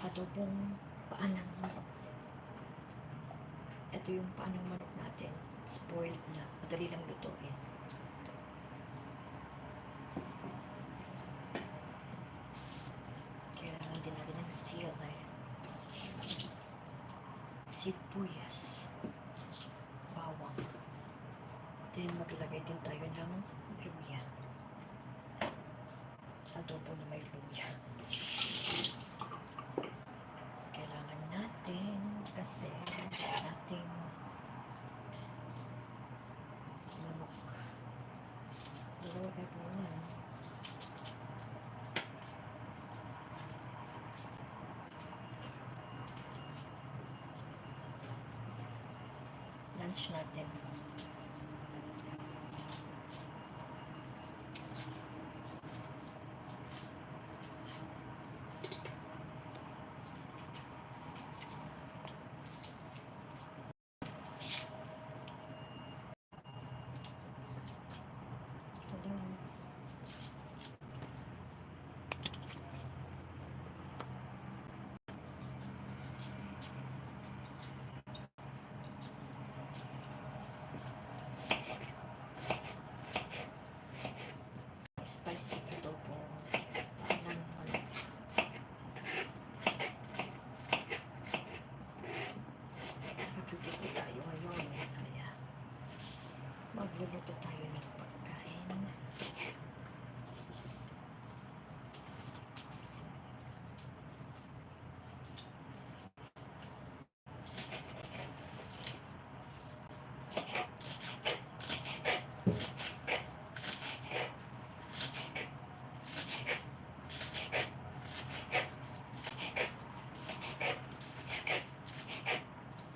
adobong paa ng manok. Ito yung paa ng manok natin. Spoiled na. Madali lang lutuin. Kailangan din natin ng sili, sibuyas, bawang. Then maglagay din tayo ng luya. Adobo na may luya. Kailangan natin kasi ating manok. Hello everyone. Lunch natin. Spicy adobo ng manok. Nakaduty po tayo ngayon, kaya magluluto tayo ng pagkain.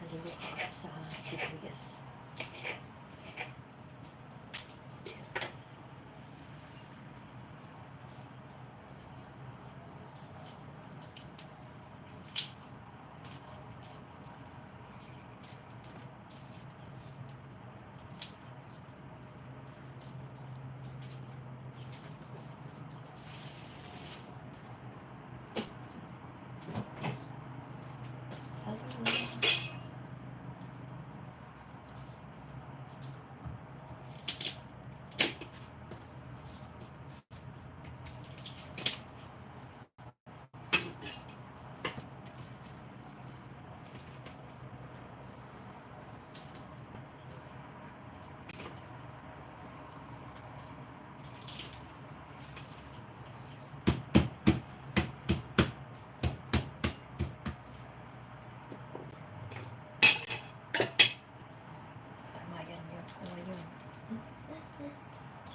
Naluluto ako sa sibuyas.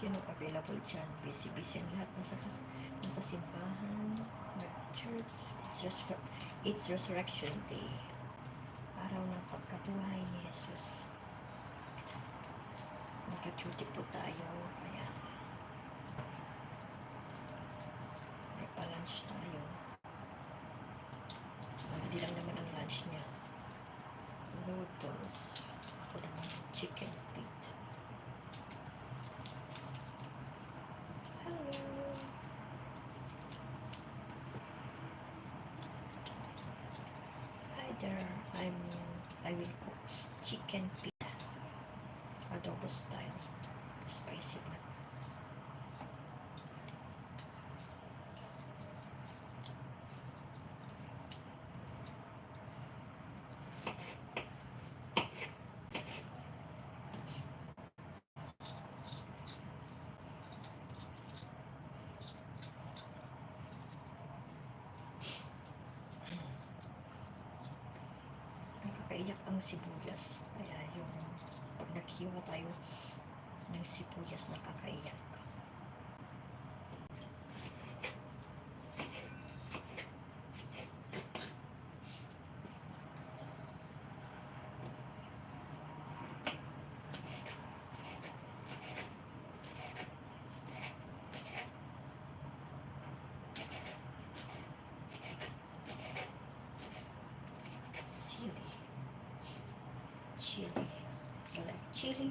Sino available dyan? Busy-busy ang lahat. Nasa simbahan, nag-church. It's Resurrection Day. Araw ng pagkabuhay ni Jesus. Naka-duty po tayo, kaya may pa-lunch tayo. Hindi lang naman ang lunch niya. Noodles. Ako naman chicken feet. I will cook chicken pita, adobo style, spicy one. Nakakaiyak ang sibuyas. Kaya yung pag naghiwa tayo ng sibuyas, nakakaiyak. Chili. You like chili?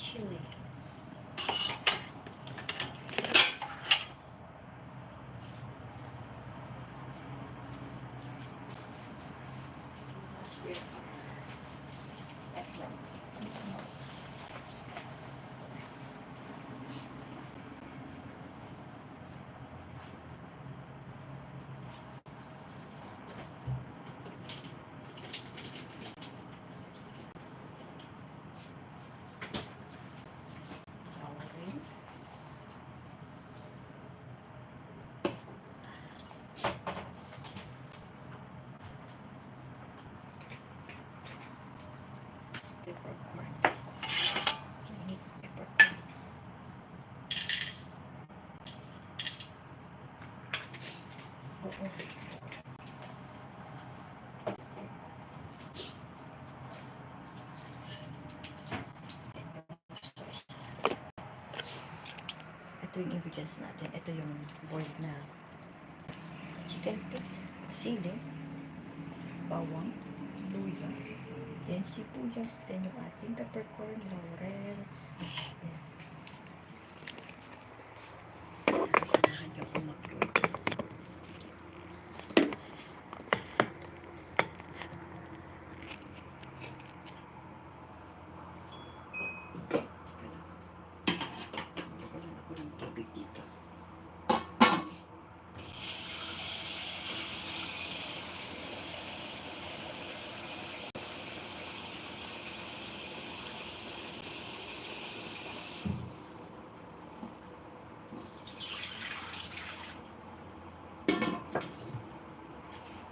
chili. Peppercorn. I need peppercorn. Oo. Ito yung ingredients natin. Ito yung boiled na chicken feet, sili, bawang, luya, then sibuyas, then yung ating peppercorn, laurel. Sanahan nyo kung mag-load. Nakulang ako ng tubig dito.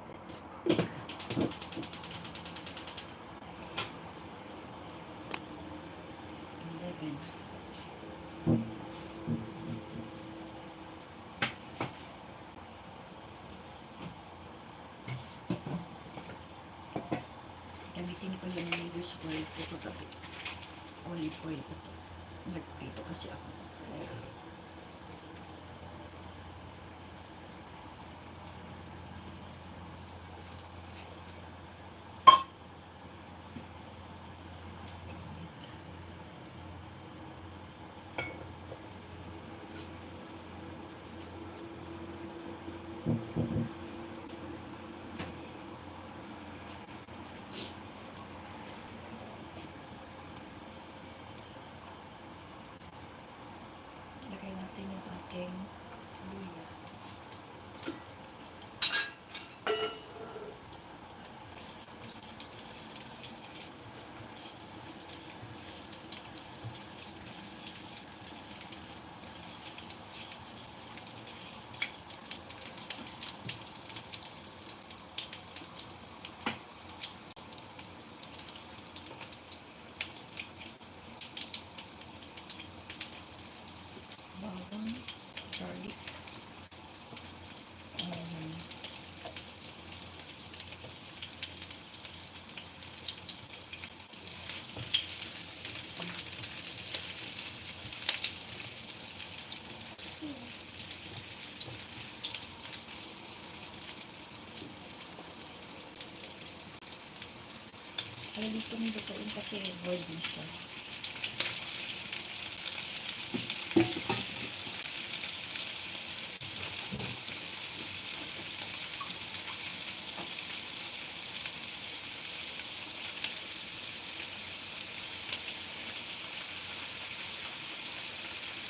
Let's cook. 11. Gamitin ko yung use oil ko kagabi. Olive oil ko to. Nagprito kasi ako. Lagay natin yung ating luya. Bawang, garlic, ay dito nyo lutuin kasi boiled din siya.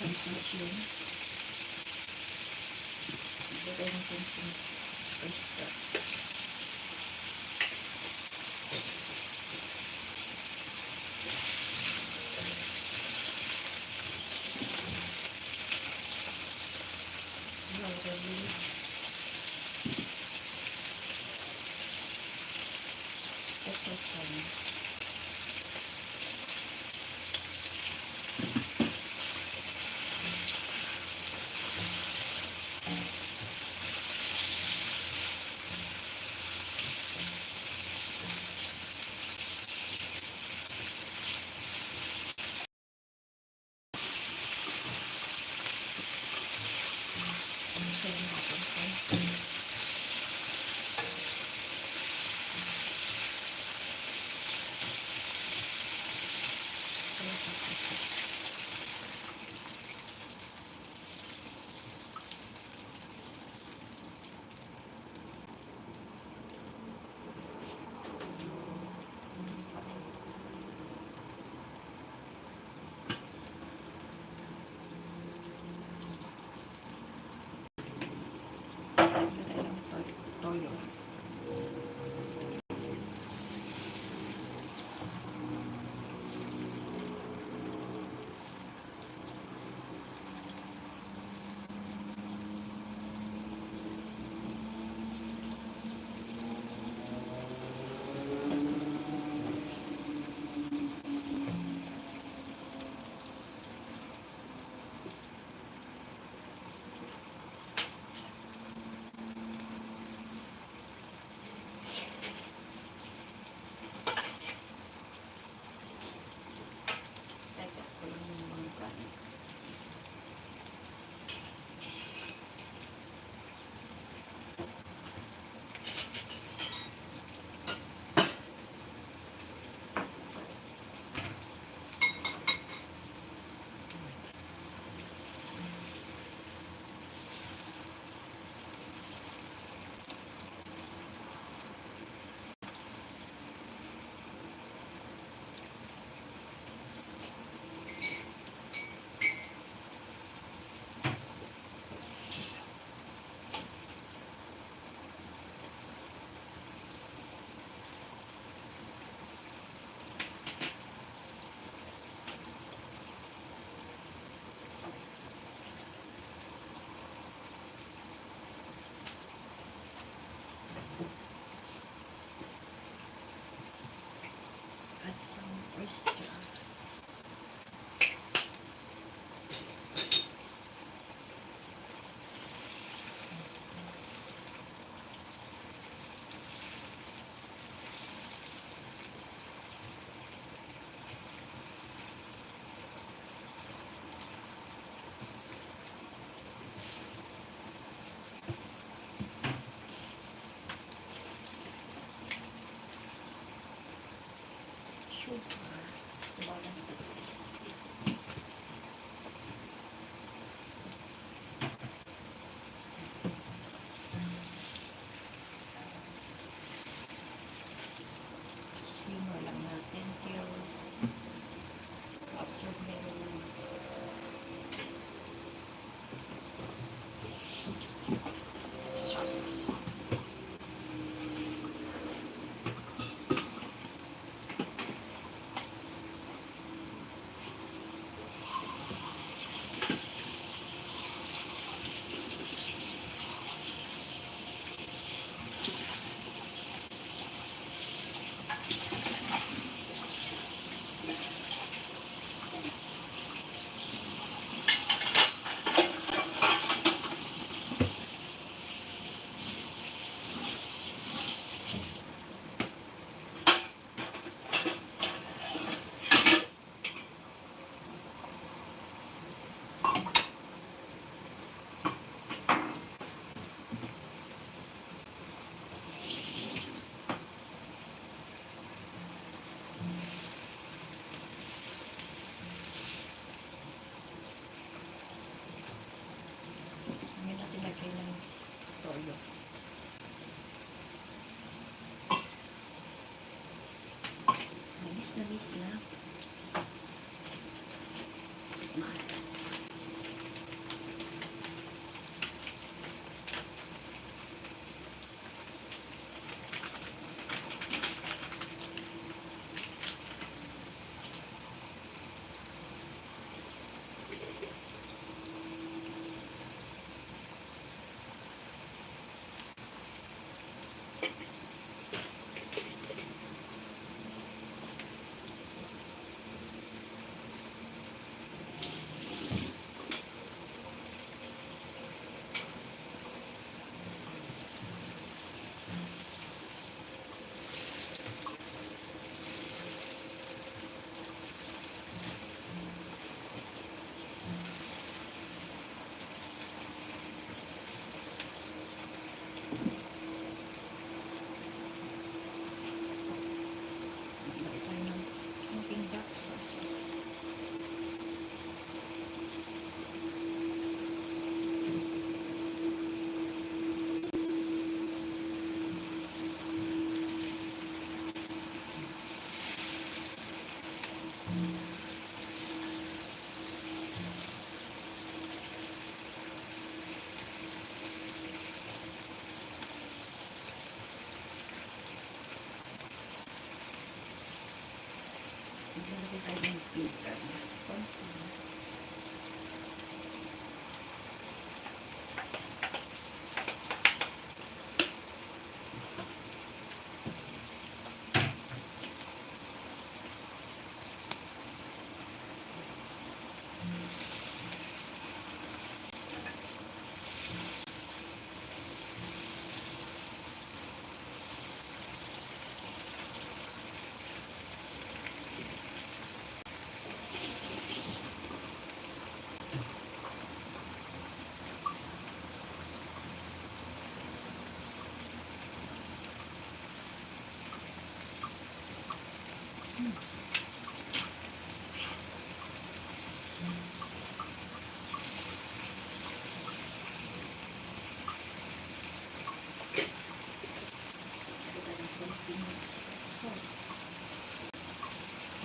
Tapos yun, ilagay natin yung oyster. Laurel leaf. Peppercorn. Sayin natin ito. Ito. toyo. Teka, kulang yung mga kanin. Add some oyster. Sugar. Balance the taste. Simmer lang natin till absorb na yung sauce. Ngayon natin lagay ng toyo. Nabis na. Mahal. Maglalagay tayo ng filter. Konti.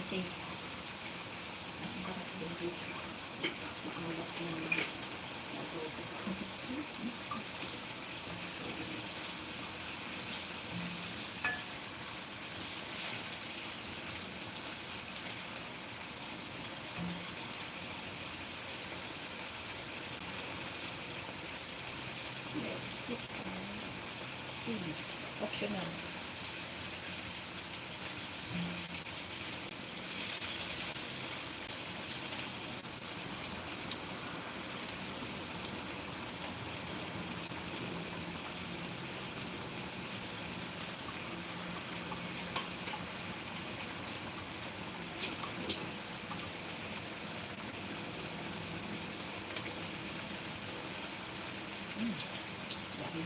Kasi mas masarap din dito. Maawak na adobo. Let's put sili. Optional. Yummy.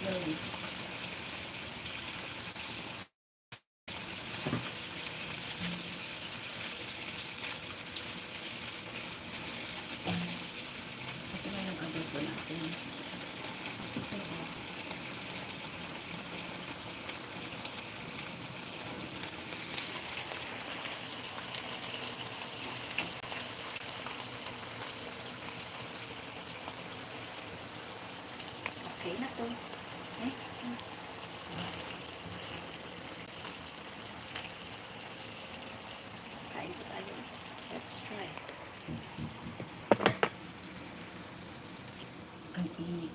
Slowly. Ito na yung adobo natin. Okay na to. Okay. Kain po tayo. Let's try. Ang init.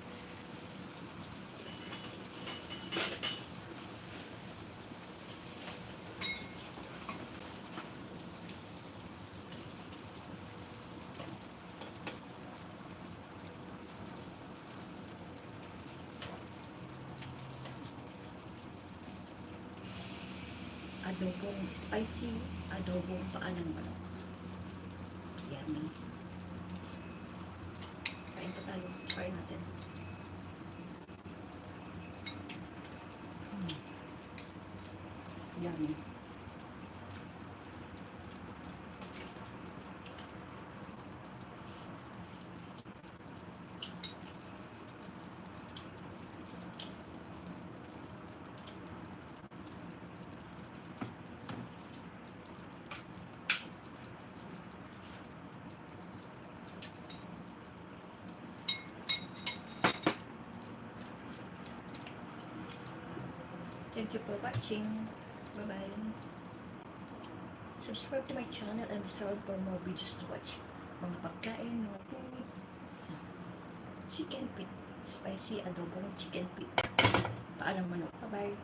Adobong spicy, adobong paa ng manok. Yummy. Kain pa tayo. Try natin. Yummy. Thank you for watching. Bye-bye. Subscribe to my channel and subscribe for more videos to watch. Mga pagkain, mga food. Chicken feet. Spicy adobo ng chicken feet. Paa ng manok. Bye-bye.